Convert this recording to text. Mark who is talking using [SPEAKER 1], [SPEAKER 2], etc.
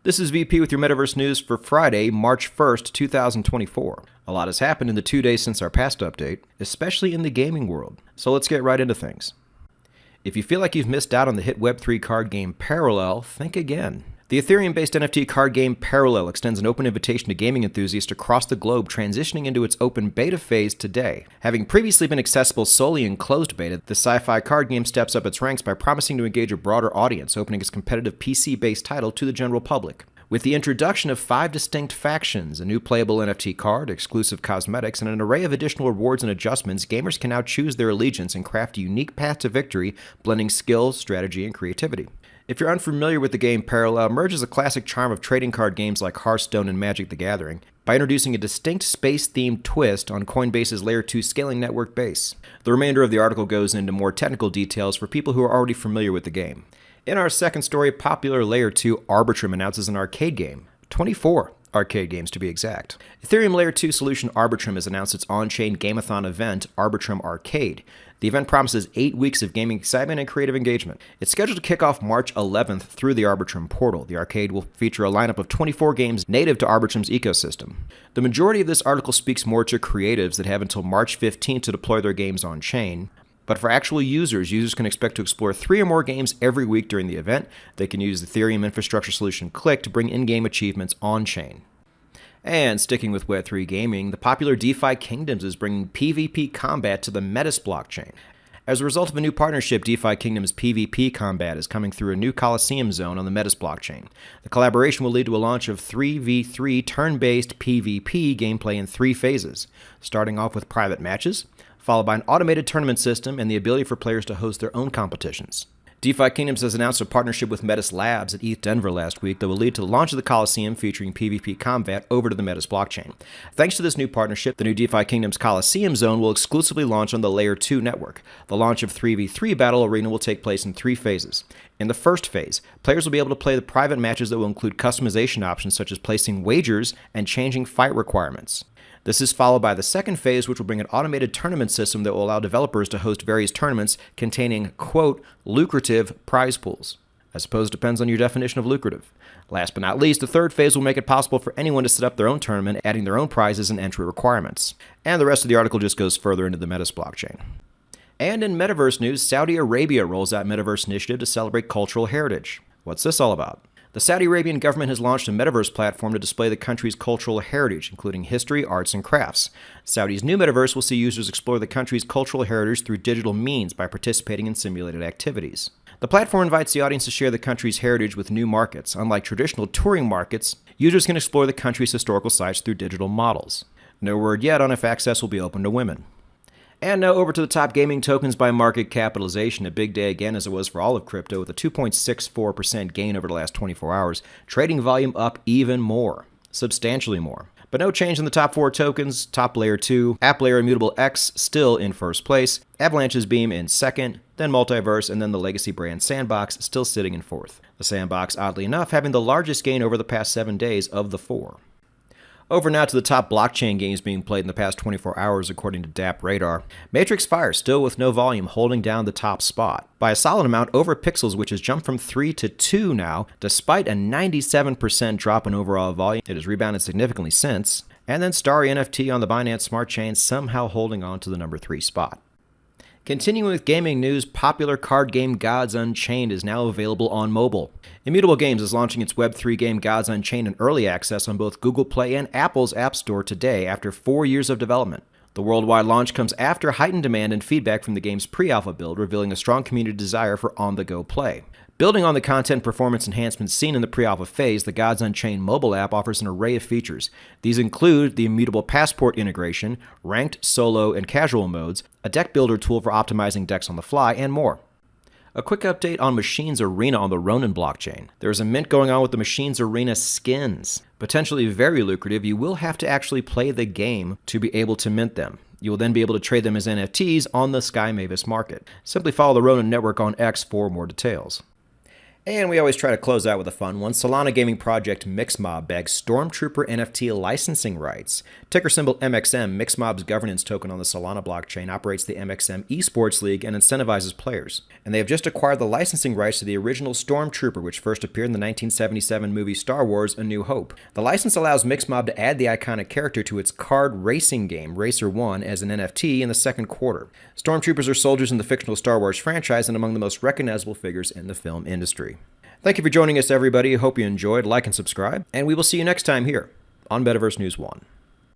[SPEAKER 1] This is VP with your Metaverse News for Friday, March 1st, 2024. A lot has happened in the 2 days since our past update, especially in the gaming world. So let's get right into things. If you feel like you've missed out on the hit Web3 card game Parallel, think again. The Ethereum-based NFT card game Parallel extends an open invitation to gaming enthusiasts across the globe, transitioning into its open beta phase today. Having previously been accessible solely in closed beta, the sci-fi card game steps up its ranks by promising to engage a broader audience, opening its competitive PC-based title to the general public. With the introduction of 5 distinct factions, a new playable NFT card, exclusive cosmetics, and an array of additional rewards and adjustments, gamers can now choose their allegiance and craft a unique path to victory, blending skill, strategy, and creativity. If you're unfamiliar with the game Parallel, merges a classic charm of trading card games like Hearthstone and Magic the Gathering by introducing a distinct space-themed twist on Coinbase's Layer 2 scaling network base. The remainder of the article goes into more technical details for people who are already familiar with the game. In our second story, popular Layer 2 Arbitrum announces an arcade game. 24 arcade games to be exact. Ethereum Layer 2 solution Arbitrum has announced its on-chain gameathon event, Arbitrum Arcade. The event promises 8 weeks of gaming excitement and creative engagement. It's scheduled to kick off March 11th through the Arbitrum portal. The arcade will feature a lineup of 24 games native to Arbitrum's ecosystem. The majority of this article speaks more to creatives that have until March 15th to deploy their games on-chain. But for actual users can expect to explore 3 or more games every week during the event. They can use the Ethereum infrastructure solution Click to bring in-game achievements on-chain. And sticking with Web3 gaming, the popular DeFi Kingdoms is bringing PvP combat to the Metaverse blockchain. As a result of a new partnership, DeFi Kingdoms PvP combat is coming through a new Coliseum zone on the Metaverse blockchain. The collaboration will lead to a launch of 3v3 turn-based PvP gameplay in 3 phases, starting off with private matches, followed by an automated tournament system and the ability for players to host their own competitions. DeFi Kingdoms has announced a partnership with Metaverse Labs at ETH Denver last week that will lead to the launch of the Coliseum featuring PvP combat over to the Metaverse blockchain. Thanks to this new partnership, the new DeFi Kingdoms Coliseum zone will exclusively launch on the Layer 2 network. The launch of 3v3 Battle Arena will take place in 3 phases. In the first phase, players will be able to play the private matches that will include customization options such as placing wagers and changing fight requirements. This is followed by the second phase, which will bring an automated tournament system that will allow developers to host various tournaments containing, quote, lucrative prize pools. I suppose it depends on your definition of lucrative. Last but not least, the third phase will make it possible for anyone to set up their own tournament, adding their own prizes and entry requirements. And the rest of the article just goes further into the Metaverse blockchain. And in Metaverse news, Saudi Arabia rolls out Metaverse initiative to celebrate cultural heritage. What's this all about? The Saudi Arabian government has launched a Metaverse platform to display the country's cultural heritage, including history, arts, and crafts. Saudi's new Metaverse will see users explore the country's cultural heritage through digital means by participating in simulated activities. The platform invites the audience to share the country's heritage with new markets. Unlike traditional touring markets, users can explore the country's historical sites through digital models. No word yet on if access will be open to women. And now over to the top gaming tokens by market capitalization. A big day again, as it was for all of crypto, with a 2.64% gain over the last 24 hours. Trading volume up even more, substantially more. But no change in the top 4 tokens. Top Layer 2, App Layer Immutable X still in first place, Avalanche's Beam in second, then Multiverse, and then the legacy brand Sandbox still sitting in fourth. The Sandbox, oddly enough, having the largest gain over the past 7 days of the 4. Over now to the top blockchain games being played in the past 24 hours according to DApp Radar. Matrix Fire still with no volume holding down the top spot by a solid amount over Pixels, which has jumped from 3 to 2 now. Despite a 97% drop in overall volume, it has rebounded significantly since. And then Starry NFT on the Binance Smart Chain somehow holding on to the number 3 spot. Continuing with gaming news, popular card game Gods Unchained is now available on mobile. Immutable Games is launching its Web3 game Gods Unchained in early access on both Google Play and Apple's App Store today after 4 years of development. The worldwide launch comes after heightened demand and feedback from the game's pre-alpha build, revealing a strong community desire for on-the-go play. Building on the content performance enhancements seen in the pre-alpha phase, the Gods Unchained mobile app offers an array of features. These include the immutable passport integration, ranked, solo, and casual modes, a deck builder tool for optimizing decks on the fly, and more. A quick update on Machines Arena on the Ronin blockchain. There is a mint going on with the Machines Arena skins. Potentially very lucrative, you will have to actually play the game to be able to mint them. You will then be able to trade them as NFTs on the Sky Mavis market. Simply follow the Ronin network on X for more details. And we always try to close out with a fun one. Solana gaming project Mixmob bags Stormtrooper NFT licensing rights. Ticker symbol MXM, Mixmob's governance token on the Solana blockchain operates the MXM Esports League and incentivizes players. And they have just acquired the licensing rights to the original Stormtrooper, which first appeared in the 1977 movie Star Wars: A New Hope. The license allows Mixmob to add the iconic character to its card racing game, Racer 1, as an NFT in the second quarter. Stormtroopers are soldiers in the fictional Star Wars franchise and among the most recognizable figures in the film industry. Thank you for joining us, everybody. Hope you enjoyed. Like and subscribe, and we will see you next time here on Metaverse News One.